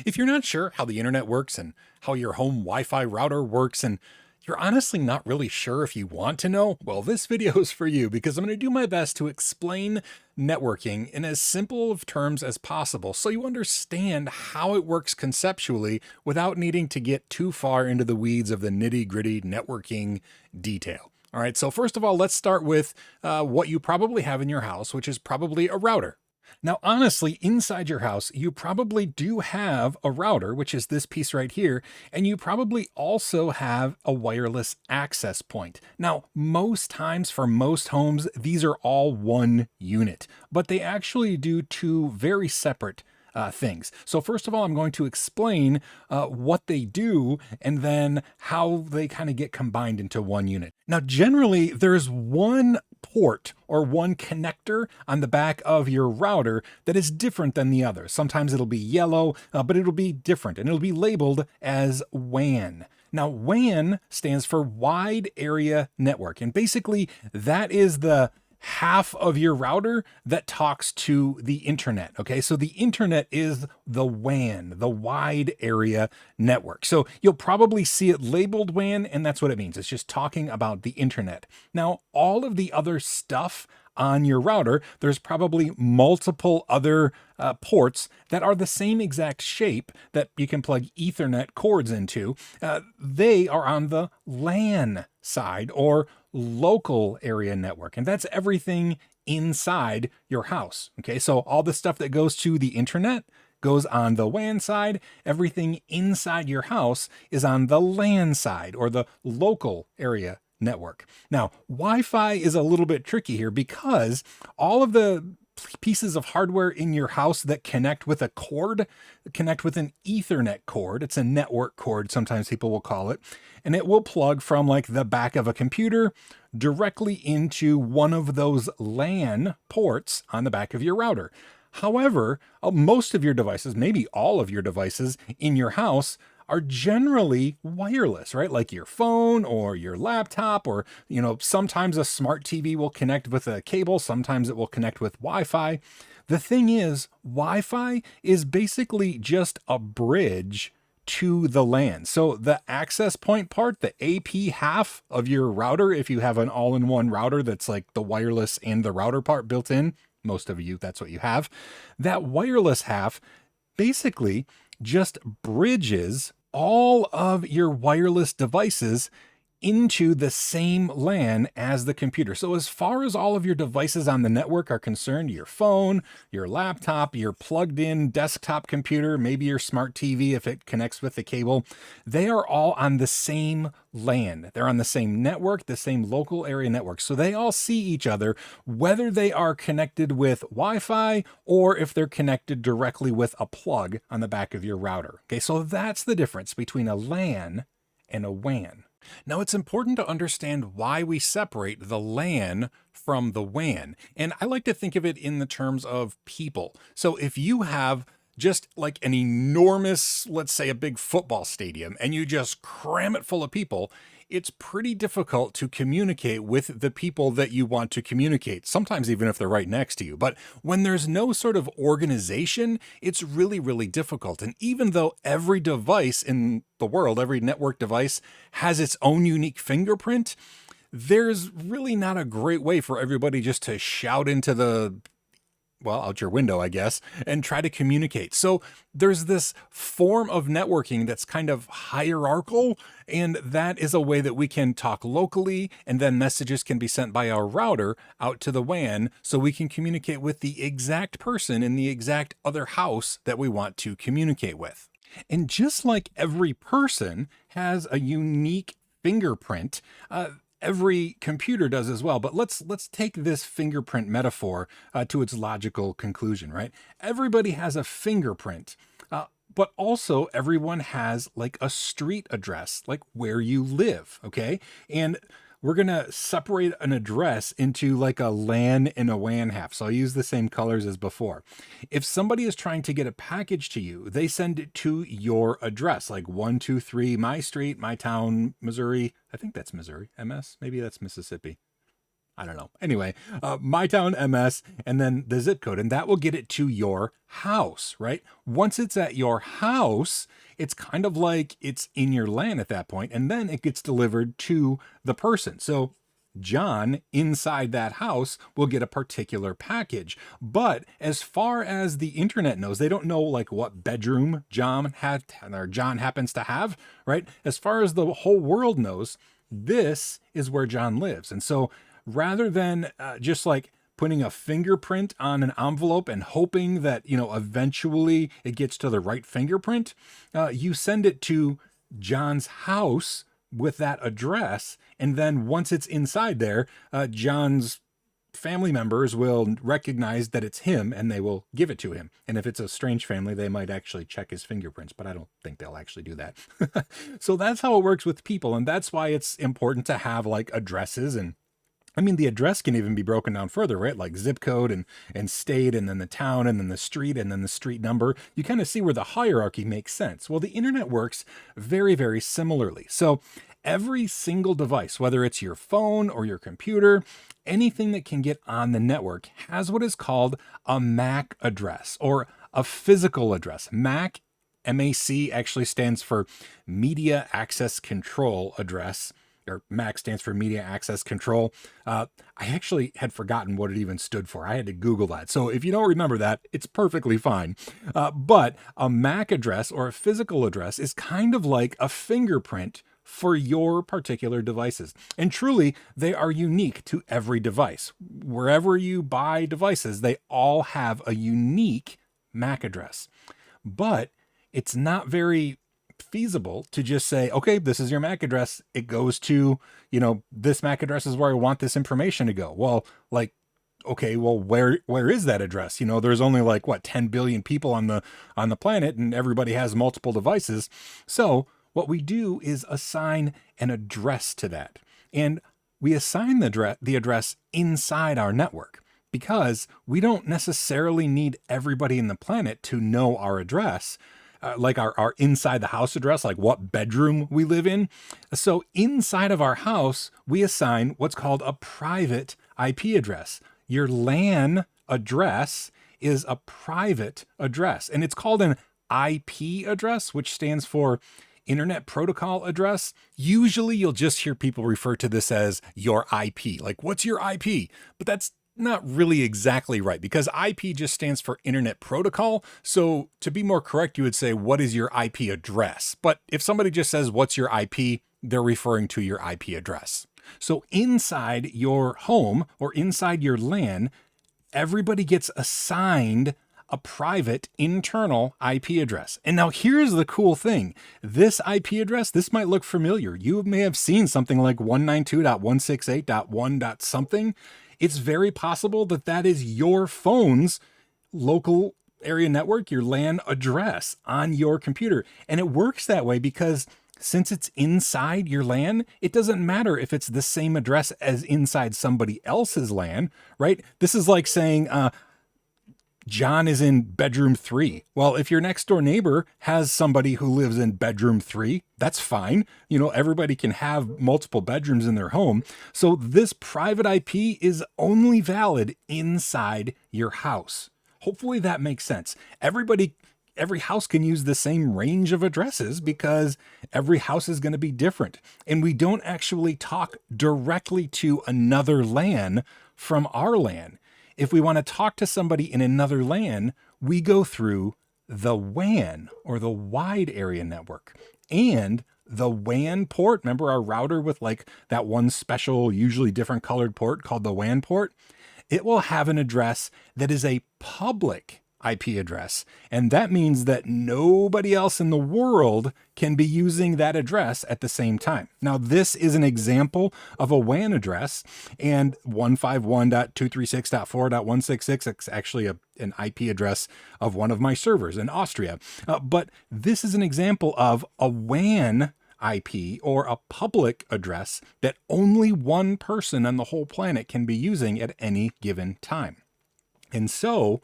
If you're not sure how the internet works and how your home Wi-Fi router works, and you're honestly not really sure if you want to know, well, this video is for you because I'm going to do my best to explain networking in as simple of terms as possible so you understand how it works conceptually without needing to get too far into the weeds of the nitty-gritty networking detail. All right, so first of all, let's start with what you probably have in your house, which is probably a router. Now, honestly, inside your house, you probably do have a router, which is this piece right here, and you probably also have a wireless access point. Now, most times for most homes, these are all one unit, but they actually do two very separate things. So first of all, I'm going to explain what they do and then how they kind of get combined into one unit. Now, generally, there's one port or one connector on the back of your router that is different than the other. Sometimes it'll be yellow, but it'll be different and it'll be labeled as WAN. Now, WAN stands for Wide Area Network, and basically that is the half of your router that talks to the internet. Okay, so the internet is the WAN, the wide area network. So you'll probably see it labeled WAN, and that's what it means. It's just talking about the internet. Now, all of the other stuff on your router, there's probably multiple other ports that are the same exact shape that you can plug Ethernet cords into. They are on the LAN side, or local area network, and that's everything inside your house. Okay, so all the stuff that goes to the internet goes on the WAN side. Everything inside your house is on the LAN side, or the local area network. Now, Wi-Fi is a little bit tricky here because all of the pieces of hardware in your house that connect with a cord, connect with an Ethernet cord. It's a network cord, sometimes people will call it, and it will plug from like the back of a computer directly into one of those LAN ports on the back of your router. However, most of your devices, maybe all of your devices in your house, are generally wireless, right? Like your phone or your laptop, or, sometimes a smart TV will connect with a cable. Sometimes it will connect with Wi-Fi. The thing is, Wi-Fi is basically just a bridge to the LAN. So the access point part, the AP half of your router, if you have an all-in-one router that's like the wireless and the router part built in, most of you, that's what you have. That wireless half basically just bridges all of your wireless devices into the same LAN as the computer. So as far as all of your devices on the network are concerned, your phone, your laptop, your plugged in desktop computer, maybe your smart TV if it connects with the cable, they are all on the same LAN. They're on the same network, the same local area network. So they all see each other, whether they are connected with Wi-Fi or if they're connected directly with a plug on the back of your router. Okay, so that's the difference between a LAN and a WAN. Now, it's important to understand why we separate the LAN from the WAN. And I like to think of it in the terms of people. So if you have just like an enormous, let's say a big football stadium, and you just cram it full of people, it's pretty difficult to communicate with the people that you want to communicate, sometimes even if they're right next to you. But when there's no sort of organization, it's really, really difficult. And even though every device in the world, every network device has its own unique fingerprint, there's really not a great way for everybody just to shout into out your window, I guess, and try to communicate. So there's this form of networking that's kind of hierarchical, and that is a way that we can talk locally, and then messages can be sent by our router out to the WAN so we can communicate with the exact person in the exact other house that we want to communicate with. And just like every person has a unique fingerprint, every computer does as well. But let's take this fingerprint metaphor to its logical conclusion, right? Everybody has a fingerprint, but also everyone has like a street address, like where you live, okay? And we're gonna separate an address into like a LAN and a WAN half. So I'll use the same colors as before. If somebody is trying to get a package to you, they send it to your address, like 123 my street, my town, Missouri. I think that's Missouri, MS, maybe that's Mississippi. I don't know. Anyway, my town MS and then the zip code, and that will get it to your house, right? Once it's at your house, it's kind of like it's in your LAN at that point, and then it gets delivered to the person. So John inside that house will get a particular package. But as far as the internet knows, they don't know like what bedroom John happens to have, right? As far as the whole world knows, this is where John lives. And so rather than just like putting a fingerprint on an envelope and hoping that, eventually it gets to the right fingerprint, you send it to John's house with that address. And then once it's inside there, John's family members will recognize that it's him and they will give it to him. And if it's a strange family, they might actually check his fingerprints, but I don't think they'll actually do that. So that's how it works with people. And that's why it's important to have like addresses. And I mean, the address can even be broken down further, right? Like zip code and state, and then the town, and then the street, and then the street number. You kind of see where the hierarchy makes sense. Well, the internet works very, very similarly. So every single device, whether it's your phone or your computer, anything that can get on the network has what is called a MAC address or a physical address. MAC, MAC actually stands for Media Access Control Address, or MAC stands for Media Access Control. I actually had forgotten what it even stood for. I had to Google that. So if you don't remember that, it's perfectly fine. But a MAC address or a physical address is kind of like a fingerprint for your particular devices. And truly, they are unique to every device. Wherever you buy devices, they all have a unique MAC address. But it's not very feasible to just say, okay, this is your MAC address. It goes to, this MAC address is where I want this information to go. Well, like, okay, well, where is that address? There's only like 10 billion people on the planet, and everybody has multiple devices. So what we do is assign an address to that. And we assign the address inside our network, because we don't necessarily need everybody in the planet to know our address. Like our inside the house address, like what bedroom we live in. So inside of our house, we assign what's called a private IP address. Your LAN address is a private address, and it's called an IP address, which stands for Internet Protocol Address. Usually you'll just hear people refer to this as your IP. Like, what's your IP? But that's not really exactly right, because IP just stands for Internet Protocol. So to be more correct, you would say, what is your IP address? But if somebody just says, what's your IP, they're referring to your IP address. So inside your home or inside your LAN, everybody gets assigned a private internal IP address. And now here's the cool thing. This IP address, this might look familiar. You may have seen something like 192.168.1. something. It's very possible that that is your phone's local area network, your LAN address on your computer. And it works that way because since it's inside your LAN, it doesn't matter if it's the same address as inside somebody else's LAN, right? This is like saying, John is in bedroom 3. Well, if your next door neighbor has somebody who lives in bedroom 3, that's fine. Everybody can have multiple bedrooms in their home. So this private IP is only valid inside your house. Hopefully that makes sense. Every house can use the same range of addresses because every house is going to be different. And we don't actually talk directly to another LAN from our LAN. If we want to talk to somebody in another LAN, we go through the WAN, or the wide area network. And the WAN port, remember our router with like that one special, usually different colored port called the WAN port? It will have an address that is a public IP address. And that means that nobody else in the world can be using that address at the same time. Now, this is an example of a WAN address, and 151.236.4.166 is actually an IP address of one of my servers in Austria. But this is an example of a WAN IP, or a public address, that only one person on the whole planet can be using at any given time. And so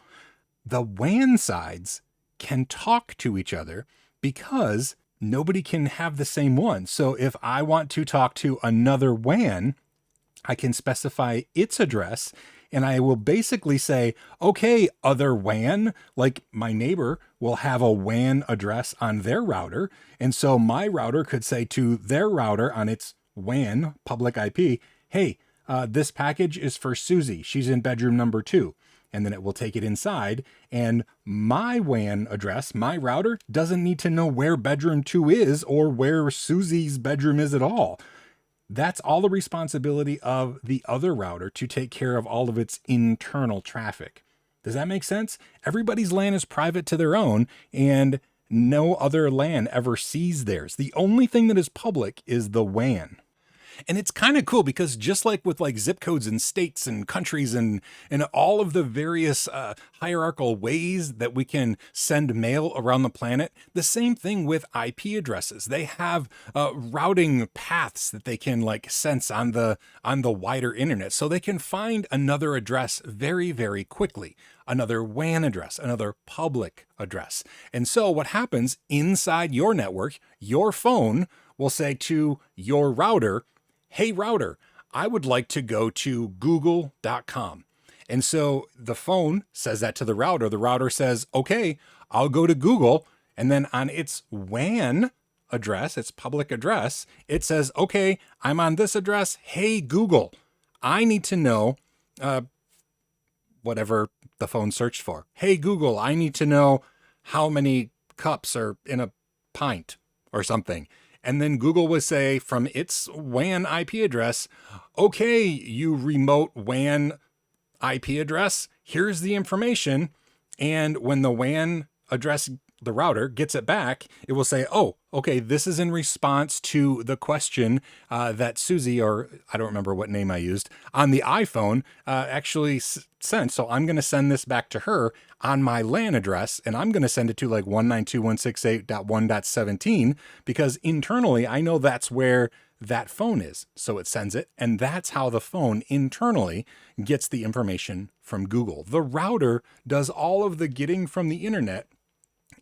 the WAN sides can talk to each other because nobody can have the same one. So if I want to talk to another WAN, I can specify its address, and I will basically say, okay, other WAN, like my neighbor will have a WAN address on their router. And so my router could say to their router on its WAN public IP, hey, this package is for Susie. She's in bedroom number 2. And then it will take it inside. And my WAN address, my router, doesn't need to know where bedroom 2 is or where Susie's bedroom is at all. That's all the responsibility of the other router to take care of all of its internal traffic. Does that make sense? Everybody's LAN is private to their own, and no other LAN ever sees theirs. The only thing that is public is the WAN. And it's kind of cool because just like with like zip codes and states and countries and all of the various hierarchical ways that we can send mail around the planet, the same thing with IP addresses. They have routing paths that they can like sense on the wider internet, so they can find another address very, very quickly. Another WAN address, another public address. And so what happens inside your network, your phone will say to your router, hey router, I would like to go to google.com. And so the phone says that to the router. The router says, okay, I'll go to Google. And then on its WAN address, its public address, it says, okay, I'm on this address. Hey Google, I need to know whatever the phone searched for. Hey Google, I need to know how many cups are in a pint or something. And then Google would say from its WAN IP address, okay, you remote WAN IP address, here's the information. And when the WAN address, the router gets it back, it will say, oh, okay, this is in response to the question that Susie, or I don't remember what name I used, on the iPhone actually sent. So I'm going to send this back to her on my LAN address, and I'm going to send it to like 192.168.1.17 because internally I know that's where that phone is. So it sends it, and that's how the phone internally gets the information from Google. The router does all of the getting from the internet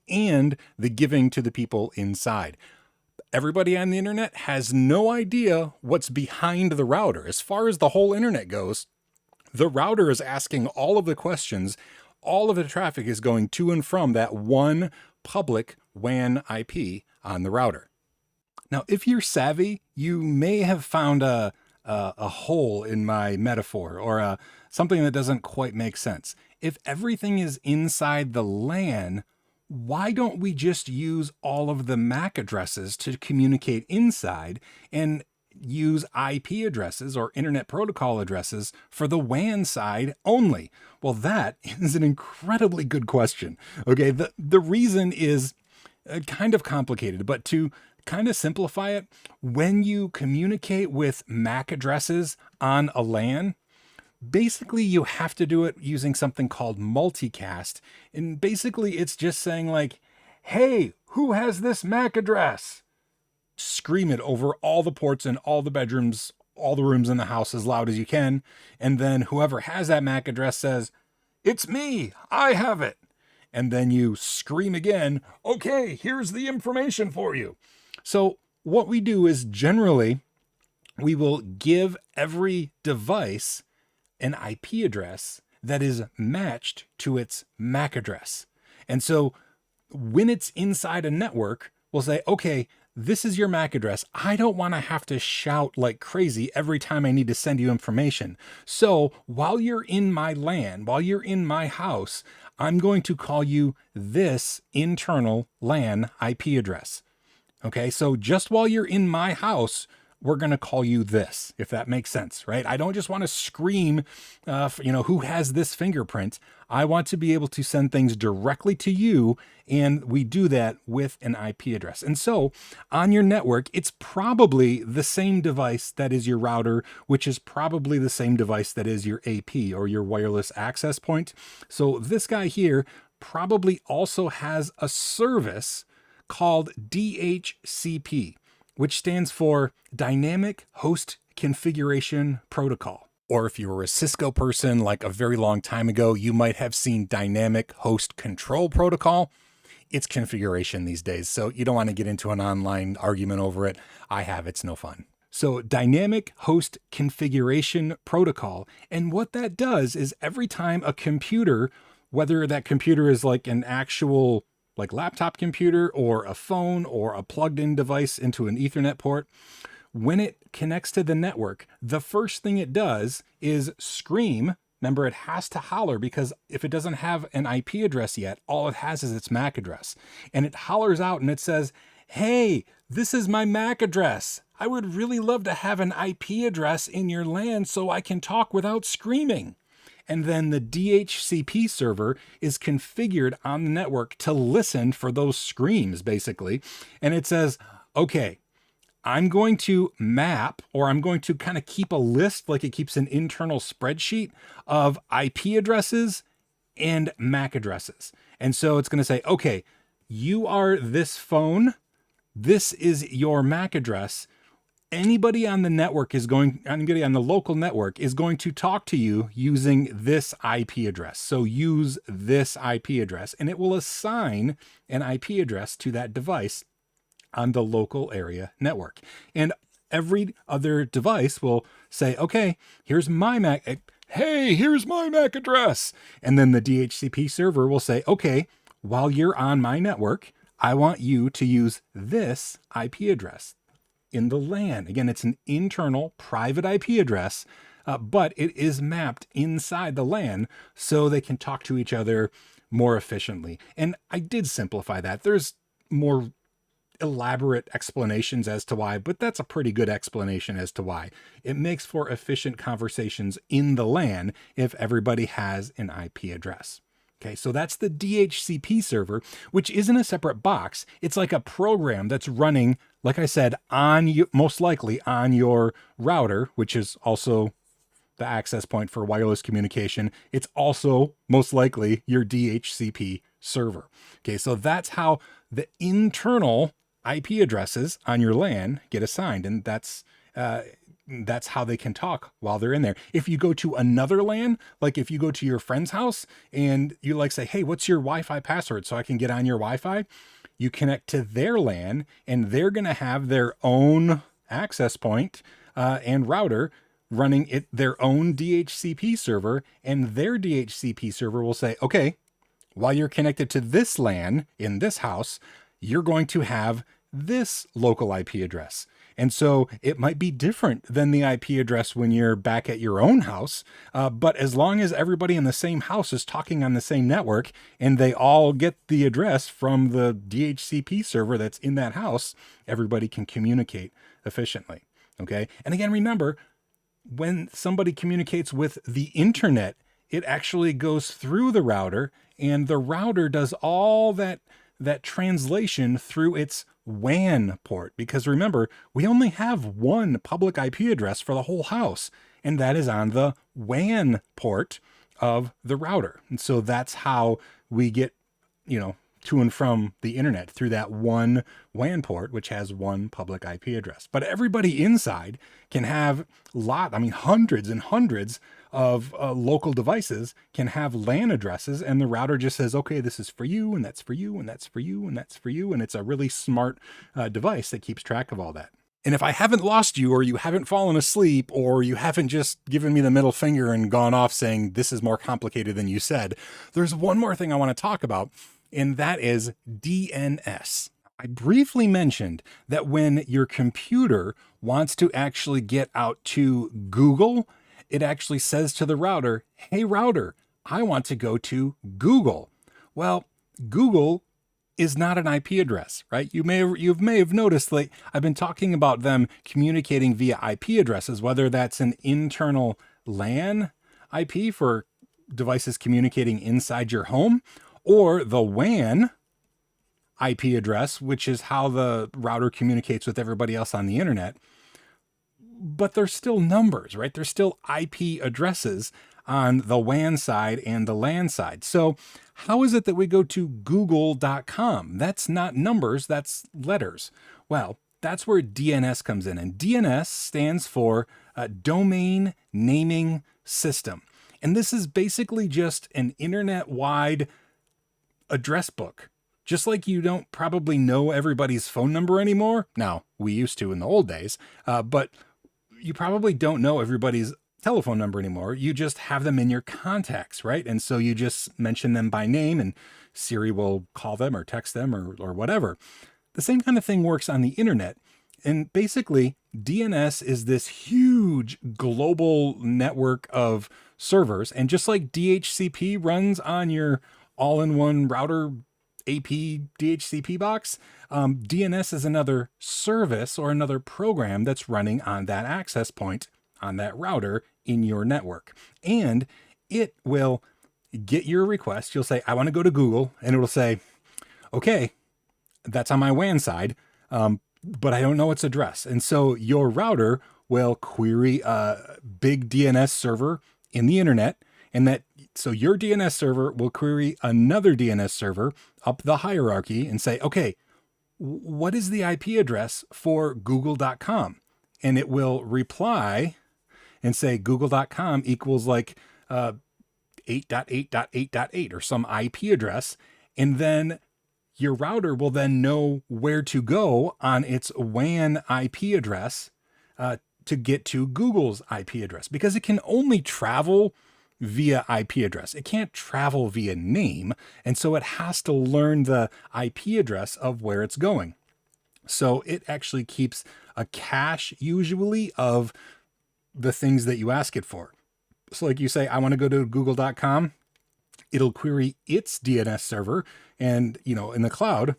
and the giving to the people inside. Everybody on the internet has no idea what's behind the router. As far as the whole internet goes, the router is asking all of the questions. All of the traffic is going to and from that one public WAN IP on the router. Now, if you're savvy, you may have found a hole in my metaphor or something that doesn't quite make sense. If everything is inside the LAN, why don't we just use all of the MAC addresses to communicate inside and use IP addresses or Internet Protocol addresses for the WAN side only? Well, that is an incredibly good question. Okay, the reason is kind of complicated, but to kind of simplify it, when you communicate with MAC addresses on a LAN, basically you have to do it using something called multicast. And basically it's just saying like, hey, who has this MAC address? Scream it over all the ports in all the bedrooms, all the rooms in the house as loud as you can. And then whoever has that MAC address says, it's me, I have it. And then you scream again, okay, here's the information for you. So what we do is generally we will give every device an IP address that is matched to its MAC address. And so when it's inside a network, we'll say, okay, this is your MAC address. I don't want to have to shout like crazy every time I need to send you information. So while you're in my LAN, while you're in my house, I'm going to call you this internal LAN IP address. Okay, so just while you're in my house, we're going to call you this, if that makes sense, right? I don't just want to scream, who has this fingerprint. I want to be able to send things directly to you, and we do that with an IP address. And so on your network, it's probably the same device that is your router, which is probably the same device that is your AP or your wireless access point. So this guy here probably also has a service called DHCP, which stands for Dynamic Host Configuration Protocol. Or if you were a Cisco person like a very long time ago, you might have seen Dynamic Host Control Protocol. It's configuration these days, so you don't want to get into an online argument over it. I have, it's no fun. So dynamic host configuration protocol. And what that does is every time a computer, whether that computer is like an actual like laptop computer or a phone or a plugged in device into an Ethernet port, when it connects to the network, the first thing it does is scream. Remember, it has to holler because if it doesn't have an IP address yet, all it has is its MAC address. And it hollers out and it says, hey, this is my MAC address. I would really love to have an IP address in your LAN so I can talk without screaming. And then the DHCP server is configured on the network to listen for those screams, basically. And it says, okay, I'm going to map, or I'm going to kind of keep a list like it keeps an internal spreadsheet of IP addresses and MAC addresses. And so it's going to say, okay, you are this phone. This is your MAC address. Anybody on the network anybody on the local network is going to talk to you using this IP address. So use this IP address, and it will assign an IP address to that device on the local area network. And every other device will say, okay, here's my MAC. Hey, here's my MAC address. And then the DHCP server will say, okay, while you're on my network, I want you to use this IP address in the LAN. Again, it's an internal private IP address, but it is mapped inside the LAN so they can talk to each other more efficiently. And I did simplify that. There's more elaborate explanations as to why, but that's a pretty good explanation as to why. It makes for efficient conversations in the LAN if everybody has an IP address. Okay, so that's the DHCP server, which isn't a separate box. It's like a program that's running, like I said, on you, most likely on your router, which is also the access point for wireless communication. It's also most likely your DHCP server. Okay, so that's how the internal IP addresses on your LAN get assigned, and that's how they can talk while they're in there. If you go to another LAN, like if you go to your friend's house and you like say, hey, what's your Wi-Fi password so I can get on your Wi-Fi? You connect to their LAN and they're going to have their own access point and router running their own DHCP server, and their DHCP server will say, okay, while you're connected to this LAN in this house, you're going to have this local IP address. And so it might be different than the IP address when you're back at your own house. But as long as everybody in the same house is talking on the same network and they all get the address from the DHCP server that's in that house, everybody can communicate efficiently. Okay. And again, remember, when somebody communicates with the internet, it actually goes through the router, and the router does all that translation through its WAN port, because remember, we only have one public IP address for the whole house, and that is on the WAN port of the router. And so that's how we get, to and from the internet, through that one WAN port, which has one public IP address. But everybody inside can have hundreds and hundreds of local devices can have LAN addresses, and the router just says, okay, this is for you, and that's for you, and that's for you, and that's for you. And it's a really smart device that keeps track of all that. And if I haven't lost you, or you haven't fallen asleep, or you haven't just given me the middle finger and gone off saying this is more complicated than you said, there's one more thing I want to talk about, and that is DNS. I briefly mentioned that when your computer wants to actually get out to Google, it actually says to the router, hey router, I want to go to Google. Well, Google is not an IP address, right? You may have noticed, like, I've been talking about them communicating via IP addresses, whether that's an internal LAN IP for devices communicating inside your home, or the WAN IP address, which is how the router communicates with everybody else on the internet. But they're still numbers, right? They're still IP addresses on the WAN side and the LAN side. So how is it that we go to google.com? That's not numbers, that's letters. Well, that's where DNS comes in. And DNS stands for Domain Naming System. And this is basically just an internet-wide address book Just like you don't probably know everybody's phone number anymore. Now, we used to in the old days, but you probably don't know everybody's telephone number anymore. You just have them in your contacts, right? And so you just mention them by name and Siri will call them or text them or whatever. The same kind of thing works on the internet. And basically, DNS is this huge global network of servers. And just like DHCP runs on your all-in-one router AP DHCP box, DNS is another service or another program that's running on that access point on that router in your network. And it will get your request. You'll say, I want to go to Google, and it'll say, okay, that's on my WAN side, but I don't know its address. And so your router will query a big DNS server in the internet, and so your DNS server will query another DNS server up the hierarchy and say, okay, what is the IP address for google.com? And it will reply and say google.com equals like 8.8.8.8 or some IP address. And then your router will then know where to go on its WAN IP address to get to Google's IP address, because it can only travel via IP address. It can't travel via name. And so it has to learn the IP address of where it's going. So it actually keeps a cache usually of the things that you ask it for. So like you say, I want to go to google.com. It'll query its DNS server and, in the cloud.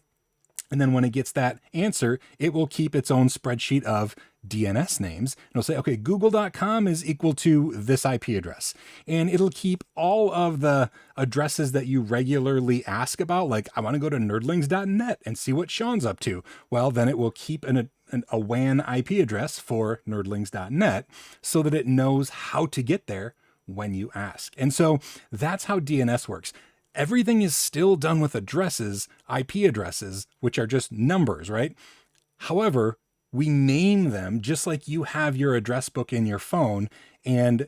And then when it gets that answer, it will keep its own spreadsheet of DNS names. And it'll say, okay, google.com is equal to this IP address. And it'll keep all of the addresses that you regularly ask about. Like, I want to go to nerdlings.net and see what Sean's up to. Well, then it will keep a WAN IP address for nerdlings.net so that it knows how to get there when you ask. And so that's how DNS works. Everything is still done with addresses, IP addresses, which are just numbers, right? However, we name them just like you have your address book in your phone, and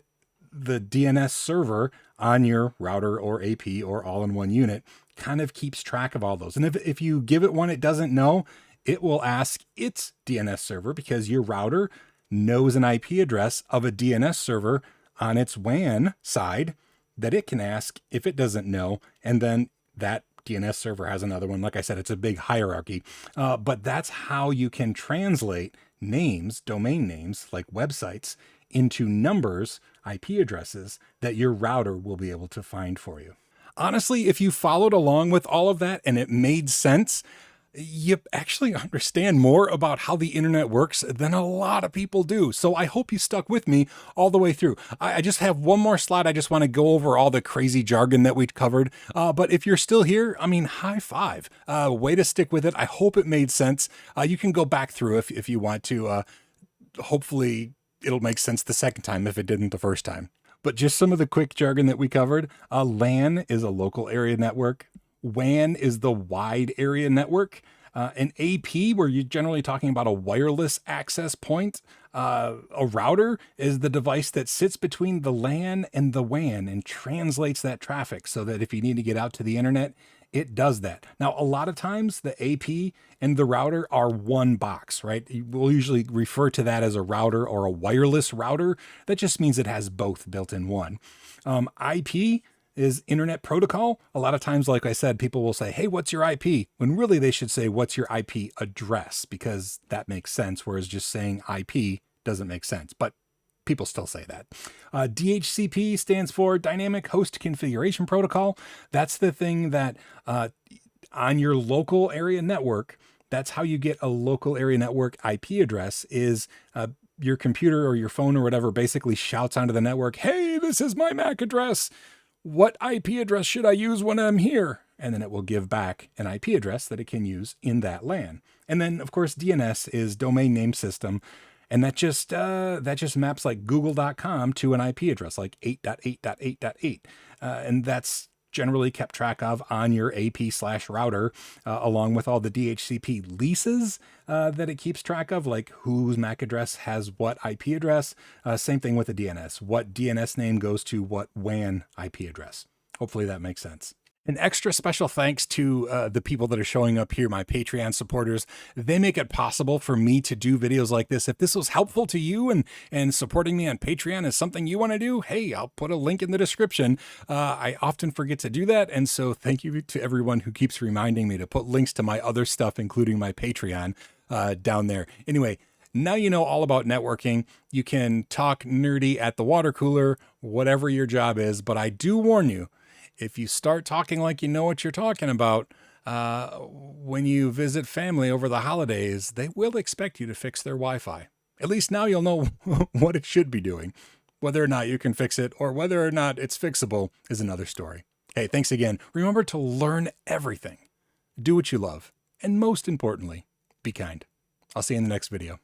the DNS server on your router or AP or all-in-one unit kind of keeps track of all those. And if you give it one it doesn't know, it will ask its DNS server, because your router knows an IP address of a DNS server on its WAN side that it can ask if it doesn't know. And then that DNS server has another one. Like I said, it's a big hierarchy, but that's how you can translate names, domain names like websites, into numbers, IP addresses that your router will be able to find for you. Honestly, if you followed along with all of that and it made sense, you actually understand more about how the internet works than a lot of people do. So I hope you stuck with me all the way through. I just have one more slide. I just want to go over all the crazy jargon that we covered. But if you're still here, high five. Way to stick with it. I hope it made sense. You can go back through if you want to. Hopefully it'll make sense the second time if it didn't the first time. But just some of the quick jargon that we covered. LAN is a local area network. WAN is the wide area network. An AP, where you're generally talking about a wireless access point. A router is the device that sits between the LAN and the WAN and translates that traffic so that if you need to get out to the internet, it does that. Now, a lot of times the AP and the router are one box, right? We'll usually refer to that as a router or a wireless router. That just means it has both built in one. IP is internet protocol. A lot of times, like I said, people will say, hey, what's your IP? When really they should say, what's your IP address? Because that makes sense, whereas just saying IP doesn't make sense. But people still say that. DHCP stands for Dynamic Host Configuration Protocol. That's the thing that on your local area network, that's how you get a local area network IP address is your computer or your phone or whatever basically shouts onto the network, hey, this is my MAC address. What IP address should I use when I'm here? And then it will give back an IP address that it can use in that LAN. And then, of course, DNS is domain name system. And that just maps like google.com to an IP address like 8.8.8.8. And that's generally kept track of on your AP/router, along with all the DHCP leases that it keeps track of, like whose MAC address has what IP address. Same thing with the DNS. What DNS name goes to what WAN IP address. Hopefully that makes sense. An extra special thanks to the people that are showing up here, my Patreon supporters. They make it possible for me to do videos like this. If this was helpful to you and supporting me on Patreon is something you want to do, hey, I'll put a link in the description. I often forget to do that, and so thank you to everyone who keeps reminding me to put links to my other stuff, including my Patreon, down there. Anyway, now you know all about networking. You can talk nerdy at the water cooler, whatever your job is, but I do warn you, if you start talking like you know what you're talking about, when you visit family over the holidays, they will expect you to fix their Wi-Fi. At least now you'll know what it should be doing. Whether or not you can fix it or whether or not it's fixable is another story. Hey, thanks again. Remember to learn everything. Do what you love. And most importantly, be kind. I'll see you in the next video.